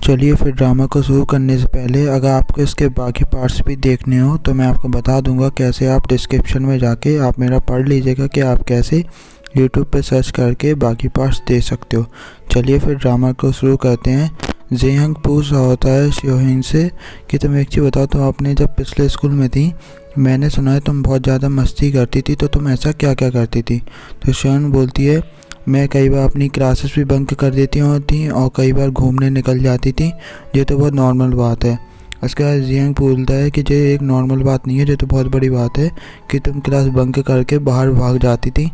चलिए फिर ड्रामा को शुरू करने से पहले अगर आपको इसके बाकी पार्ट्स भी देखने हो तो मैं आपको बता दूंगा कैसे। आप डिस्क्रिप्शन में जाके आप मेरा पढ़ लीजिएगा कि आप कैसे यूट्यूब पे सर्च करके बाकी पार्ट्स देख सकते हो। चलिए फिर ड्रामा को शुरू करते हैं। जेहंग पूछ रहा होता है श्योहिन से कि तुम एक चीज़ बताओ, तुम अपने जब पिछले स्कूल में थी मैंने सुना है तुम बहुत ज़्यादा मस्ती करती थी, तो तुम ऐसा क्या क्या करती थी। तो श्योहिन बोलती है मैं कई बार अपनी क्लासेस भी बंक कर देती होती और कई बार घूमने निकल जाती थी, ये तो बहुत नॉर्मल बात है। उसके बाद जेहंग बोलता है कि ये एक नॉर्मल बात नहीं है, ये तो बहुत बड़ी बात है कि तुम क्लास बंक करके बाहर भाग जाती थी,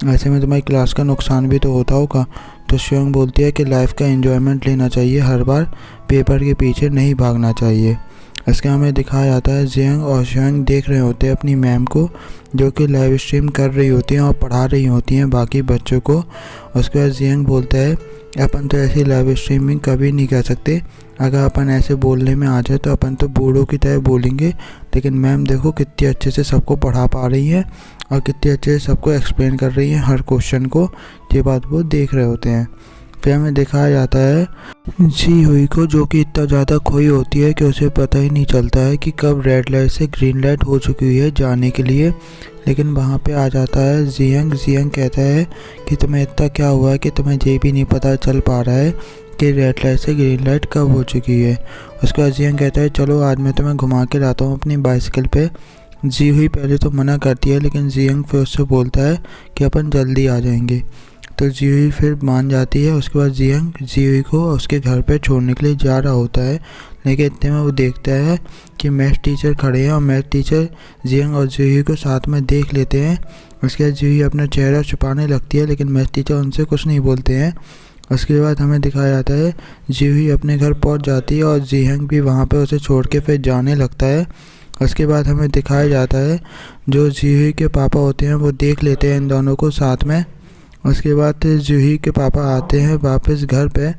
ऐसे में तुम्हारी क्लास का नुकसान भी तो होता होगा। तो श्योंग बोलती है कि लाइफ का एंजॉयमेंट लेना चाहिए, हर बार पेपर के पीछे नहीं भागना चाहिए। इसके हमें दिखाया जाता है जेहंग और श्योंग देख रहे होते हैं अपनी मैम को जो कि लाइव स्ट्रीम कर रही होती हैं और पढ़ा रही होती हैं बाकी बच्चों को। उसके बाद जेहंग बोलता है अपन तो ऐसी लाइव स्ट्रीमिंग कभी नहीं कर सकते, अगर अपन ऐसे बोलने में आ जाए तो अपन तो बूढ़ों की तरह बोलेंगे, लेकिन मैम देखो कितने अच्छे से सबको पढ़ा पा रही है और कितने अच्छे से सबको एक्सप्लेन कर रही है हर क्वेश्चन को, ये बात वो देख रहे होते हैं। फिर हमें दिखाया जाता है जी हुई को जो कि इतना ज़्यादा खोई होती है कि उसे पता ही नहीं चलता है कि कब रेड लाइट से ग्रीन लाइट हो चुकी है जाने के लिए। लेकिन वहाँ पे आ जाता है जेहंग। जेहंग कहता है कि तुम्हें इतना क्या हुआ है कि तुम्हें ये भी नहीं पता चल पा रहा है कि रेड लाइट से ग्रीन लाइट कब हो चुकी है। उसके बाद जेहंग कहता है चलो आज मैं तुम्हें घुमा के लाता हूँ अपनी बाइसिकल पे। जी हुई पहले तो मना करती है, लेकिन जेहंग फिर उससे बोलता है कि अपन जल्दी आ जाएंगे। तो जी हुई फिर मान जाती है। उसके बाद जेहंग जी हुई को उसके घर पे छोड़ने के लिए जा रहा होता है, लेकिन इतने में वो देखता है कि मैथ टीचर खड़े हैं और मैथ टीचर जेहंग और जी हुई को साथ में देख लेते हैं। उसके बाद जी हुई अपना चेहरा छुपाने लगती है, लेकिन मैथ टीचर उनसे कुछ नहीं बोलते हैं। उसके बाद हमें दिखाया जाता है जी हुई अपने घर पहुंच जाती है और जेहंग भी वहाँ पे उसे छोड़ के फिर जाने लगता है। उसके बाद हमें दिखाया जाता है जो जी हुई के पापा होते हैं वो देख लेते हैं इन दोनों को साथ में। उसके बाद जूही के पापा आते हैं वापस घर पे,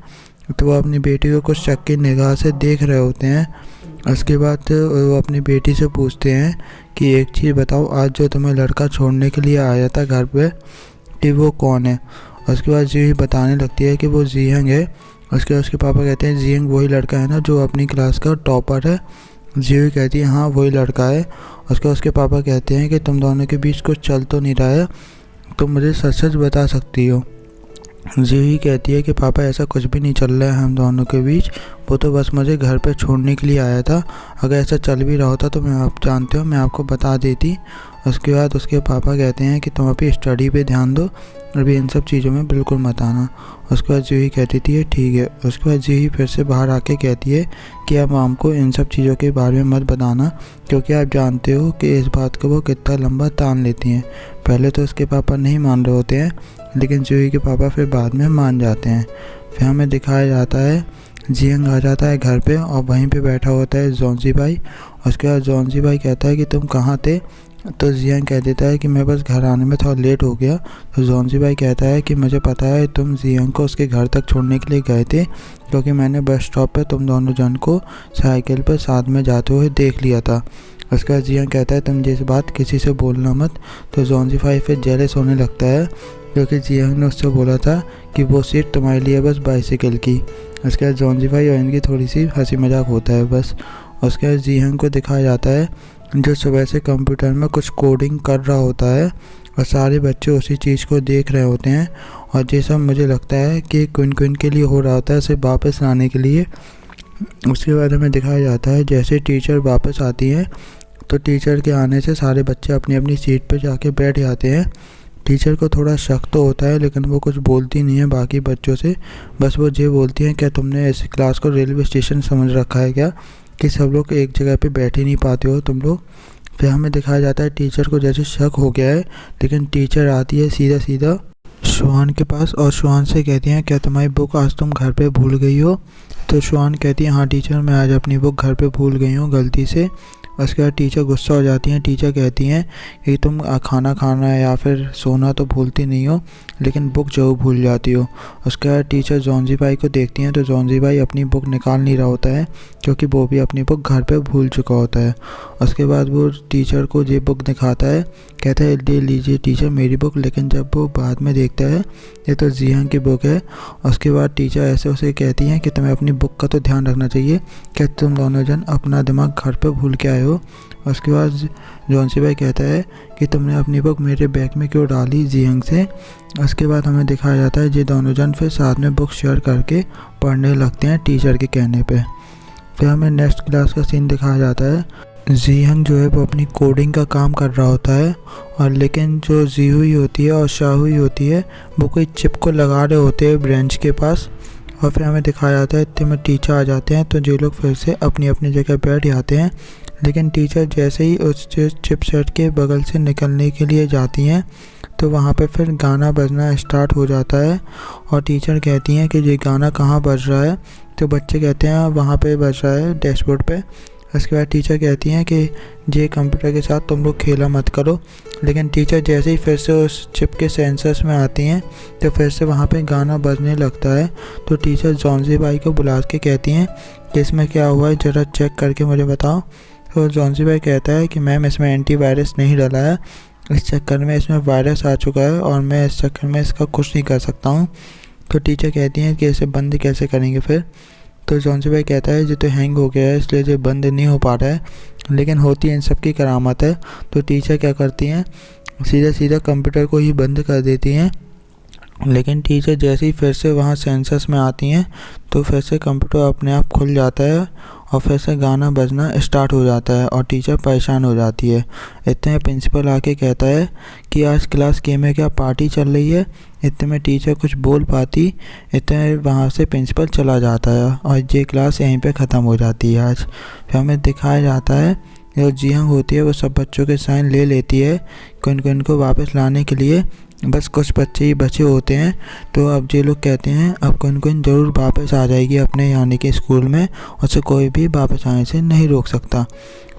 तो वो अपनी बेटी को कुछ शक की निगाह से देख रहे होते हैं। उसके बाद वो अपनी बेटी से पूछते हैं कि एक चीज़ बताओ, आज जो तुम्हें लड़का छोड़ने के लिए आया था घर पे कि वो कौन है। उसके बाद जूही बताने लगती है कि वो जेहंग है। उसके बाद उसके पापा कहते हैं जेहंग वही लड़का है ना जो अपनी क्लास का टॉपर है। जूही कहती है हाँ वही लड़का है। उसके पापा कहते हैं कि तुम दोनों के बीच कुछ चल तो नहीं रहा है, तुम मुझे सच सच बता सकती हो। जूही कहती है कि पापा ऐसा कुछ भी नहीं चल रहा है हम दोनों के बीच, वो तो बस मुझे घर पे छोड़ने के लिए आया था, अगर ऐसा चल भी रहा होता तो मैं आप जानते हो मैं आपको बता देती। उसके बाद उसके पापा कहते हैं कि तुम अभी स्टडी पे ध्यान दो, अभी इन सब चीज़ों में बिल्कुल मत आना। उसके बाद जूही कहती थी ठीक है। उसके बाद जूही फिर से बाहर आके कहती है कि आप माम को इन सब चीज़ों के बारे में मत बताना, क्योंकि आप जानते हो कि इस बात को वो कितना लंबा तान लेती हैं। पहले तो उसके पापा नहीं मान रहे होते हैं, लेकिन जूही के पापा फिर बाद में मान जाते हैं। फिर हमें दिखाया जाता है जेहंग आ जाता है घर पे और वहीं पे बैठा होता है जोंजी भाई। उसके बाद जोंजी भाई कहता है कि तुम कहाँ थे। तो जेहंग कह देता है कि मैं बस घर आने में थोड़ा लेट हो गया। तो जोंजी भाई कहता है कि मुझे पता है तुम जेहंग को उसके घर तक छोड़ने के लिए गए थे, क्योंकि मैंने बस स्टॉप पे तुम दोनों जन को साइकिल पर साथ में जाते हुए देख लिया था। उसके बाद जेहंग कहता है तुम जिस बात किसी से बोलना मत। तो जोंजी भाई फिर जेलस होने लगता है, क्योंकि जेहंग ने उससे बोला था कि वो सीट तुम्हारे लिए बस बाइसिकल की। उसके बाद जोंजी भाई और इनकी थोड़ी सी हंसी मजाक होता है बस। उसके बाद जेहंग को दिखाया जाता है जो सुबह से कंप्यूटर में कुछ कोडिंग कर रहा होता है और सारे बच्चे उसी चीज़ को देख रहे होते हैं, और ये सब मुझे लगता है कि क्विन क्विन के लिए हो रहा होता है, उसे वापस लाने के लिए। उसके बाद हमें दिखाया जाता है जैसे टीचर वापस आती हैं तो टीचर के आने से सारे बच्चे अपनी अपनी सीट पर जाके बैठ जाते हैं। टीचर को थोड़ा शक तो होता है, लेकिन वो कुछ बोलती नहीं है बाकी बच्चों से, बस वो ये बोलती हैं क्या तुमने इस क्लास को रेलवे स्टेशन समझ रखा है क्या, कि सब लोग एक जगह पे बैठ ही नहीं पाते हो तुम लोग। फिर हमें दिखाया जाता है टीचर को जैसे शक हो गया है, लेकिन टीचर आती है सीधा सीधा शुआन के पास और शुआन से कहती हैं क्या तुम्हारी बुक आज तुम घर पे भूल गई हो। तो शुआन कहती है हाँ टीचर मैं आज अपनी बुक घर पे भूल गई हूँ गलती से। उसके बाद टीचर गुस्सा हो जाती हैं। टीचर कहती हैं कि तुम खाना खाना या फिर सोना तो भूलती नहीं हो, लेकिन बुक जरूर भूल जाती हो। उसके बाद टीचर जोंजी भाई को देखती हैं तो जोंजी भाई अपनी बुक निकाल नहीं रहा होता है, क्योंकि वो भी अपनी बुक घर पे भूल चुका होता है। उसके बाद वो टीचर को ये बुक दिखाता है कहता है ले लीजिए टीचर मेरी बुक। लेकिन जब वो बाद में देखता है ये तो जियांग की बुक है। उसके बाद टीचर ऐसे उसे कहती हैं कि तुम्हें अपनी बुक का तो ध्यान रखना चाहिए, क्या तुम दोनों जन अपना दिमाग घर पे भूल के आए हो। उसके बाद जॉन्सी भाई कहता है कि तुमने अपनी बुक मेरे बैग में क्यों डाली जियांग से। उसके बाद हमें दिखाया जाता है ये दोनों जन फिर साथ में बुक शेयर करके पढ़ने लगते हैं टीचर के कहने पे। फिर हमें नेक्स्ट क्लास का सीन दिखाया जाता है। जियांग जो है वो अपनी कोडिंग का काम कर रहा होता है और लेकिन जो जीहुई होती है और शाहुई होती है वो कोई चिप को लगा रहे होते हैं ब्रेंच के पास। और फिर हमें दिखाया जाता है इतने में टीचर आ जाते हैं तो ये लोग फिर से अपनी अपनी जगह बैठ जाते हैं। लेकिन टीचर जैसे ही उस चिप सेट के बगल से निकलने के लिए जाती हैं तो वहाँ पे फिर गाना बजना स्टार्ट हो जाता है। और टीचर कहती हैं कि ये गाना कहाँ बज रहा है, तो बच्चे कहते हैं वहाँ पे बज रहा है डैशबोर्ड पे। उसके बाद टीचर कहती हैं कि ये कंप्यूटर के साथ तुम लोग खेला मत करो। लेकिन टीचर जैसे ही फिर से उस चिप के सेंसर्स में आती हैं तो फिर से वहाँ पे गाना बजने लगता है। तो टीचर जॉन्सी भाई को बुला के कहती हैं कि इसमें क्या हुआ है, ज़रा चेक करके मुझे बताओ। तो जॉन्सी भाई कहता है कि मैम इसमें एंटीवायरस नहीं डाला है, इस चक्कर में इसमें वायरस आ चुका है और मैं इस चक्कर में इसका कुछ नहीं कर सकता हूँ। तो टीचर कहती हैं कि इसे बंद कैसे करेंगे फिर। तो जॉन्सी भाई कहता है ये तो हैंग हो गया है इसलिए ये बंद नहीं हो पा रहा है, लेकिन होती है इन सब की करामत है। तो टीचर क्या करती हैं सीधा कंप्यूटर को ही बंद कर देती हैं। लेकिन टीचर जैसे ही फिर से वहाँ सेंसर्स में आती हैं तो फिर से कंप्यूटर अपने आप खुल जाता है और फिर से गाना बजना स्टार्ट हो जाता है और टीचर परेशान हो जाती है। इतने में प्रिंसिपल आके कहता है कि आज क्लास के में क्या पार्टी चल रही है। इतने में टीचर कुछ बोल पाती, इतने वहाँ से प्रिंसिपल चला जाता है और ये क्लास यहीं पे ख़त्म हो जाती है आज। फिर हमें दिखाया जाता है जो जियांग होती है वो सब बच्चों के साइन ले लेती है कुन को वापस लाने के लिए। बस कुछ बच्चे ही बचे होते हैं। तो अब ये लोग कहते हैं अब कुन ज़रूर वापस आ जाएगी अपने यानी कि स्कूल में, उसे कोई भी वापस आने से नहीं रोक सकता।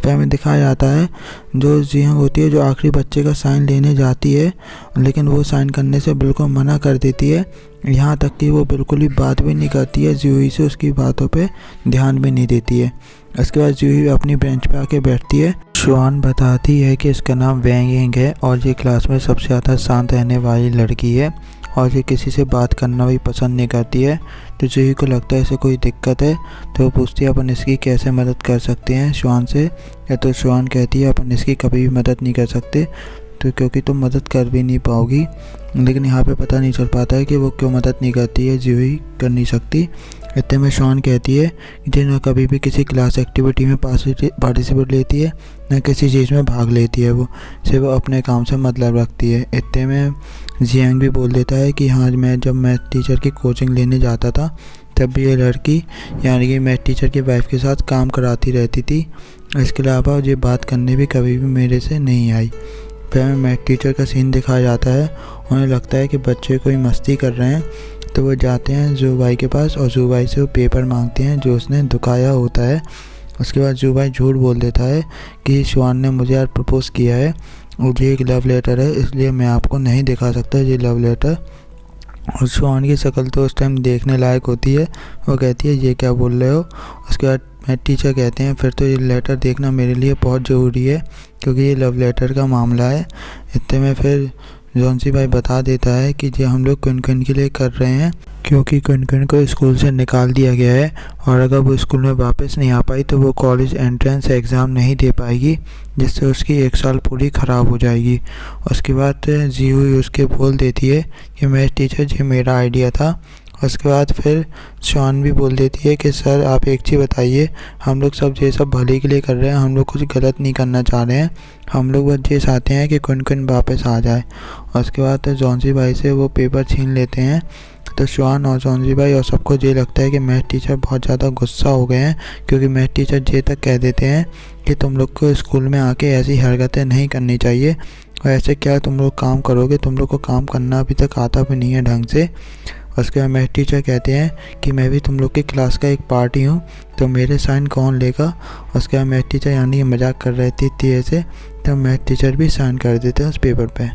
फिर हमें दिखाया जाता है जो जियांग होती है जो आखिरी बच्चे का साइन लेने जाती है, लेकिन वो साइन करने से बिल्कुल मना कर देती है। यहाँ तक कि वो बिल्कुल भी बात भी नहीं करती है, जूही से उसकी बातों पे ध्यान भी नहीं देती है। उसके बाद जूही अपनी बेंच पे आके बैठती है। शुआन बताती है कि इसका नाम वैंग यिंग है और ये क्लास में सबसे ज़्यादा शांत रहने वाली लड़की है और ये किसी से बात करना भी पसंद नहीं करती है। तो जूही को लगता है इसे कोई दिक्कत है तो वो पूछती है अपन इसकी कैसे मदद कर सकते हैं शुआन से। या तो शुआन कहती है अपन इसकी कभी भी मदद नहीं कर सकते तो क्योंकि तुम मदद कर भी नहीं पाओगी। लेकिन यहाँ पे पता नहीं चल पाता है कि वो क्यों मदद नहीं करती है, जूही कर नहीं सकती। इतने में शुआन कहती है कि ना कभी भी किसी क्लास एक्टिविटी में पार्टिसिपेट लेती है न किसी चीज़ में भाग लेती है, वो सिर्फ अपने काम से मतलब रखती है। इतने में जियांग भी बोल देता है कि हाँ जब मैं टीचर की कोचिंग लेने जाता था तब भी ये लड़की यानी कि मैथ टीचर की वाइफ के साथ काम कराती रहती थी। इसके अलावा ये बात करने भी कभी भी मेरे से नहीं आई। फिर हमें मैथ टीचर का सीन दिखाया जाता है। उन्हें लगता है कि बच्चे कोई मस्ती कर रहे हैं तो वो जाते हैं जू भाई के पास और जू भाई से वो पेपर मांगते हैं जो उसने दुखाया होता है। उसके बाद जू भाई झूठ बोल देता है कि शुआन ने मुझे आज प्रपोज़ किया है और ये एक लव लेटर है इसलिए मैं आपको नहीं दिखा सकता ये लव लेटर। और शुआन की शक्ल तो उस टाइम देखने लायक होती है, वो कहती है ये क्या बोल रहे हो। उसके बाद मैथ टीचर कहते हैं फिर तो ये लेटर देखना मेरे लिए बहुत ज़रूरी है क्योंकि ये लव लेटर का मामला है। इतने में फिर जॉन्सी भाई बता देता है कि ये हम लोग कुन के लिए कर रहे हैं क्योंकि कुन को स्कूल से निकाल दिया गया है और अगर वो स्कूल में वापस नहीं आ पाई तो वो कॉलेज एंट्रेंस एग्ज़ाम नहीं दे पाएगी जिससे उसकी 1 साल पूरी ख़राब हो जाएगी। उसके बाद जीहुई उसके बोल देती है कि मैथ टीचर ये मेरा आइडिया था। उसके बाद फिर शुआन भी बोल देती है कि सर आप एक चीज़ बताइए, हम लोग सब ये सब भले के लिए कर रहे हैं, हम लोग कुछ गलत नहीं करना चाह रहे हैं, हम लोग बस ये चाहते हैं कि कुन वापस आ जाए। उसके बाद तो जॉन्सी भाई से वो पेपर छीन लेते हैं। तो शुआन और जॉन्सी भाई और सबको ये लगता है कि मैथ टीचर बहुत ज़्यादा गुस्सा हो गए हैं क्योंकि मैथ टीचर ये तक कह देते हैं कि तुम लोग को स्कूल में आके ऐसी हरकतें नहीं करनी चाहिए और ऐसे क्या तुम लोग काम करोगे, तुम लोग को काम करना अभी तक आता भी नहीं है ढंग से। उसके बाद मैथ टीचर कहते हैं कि मैं भी तुम लोग की क्लास का एक पार्ट ही हूँ तो मेरे साइन कौन लेगा। उसके बाद मैथ टीचर यानी मजाक कर रहे थे ऐसे, तो मैथ टीचर भी साइन कर देते हैं उस पेपर पे।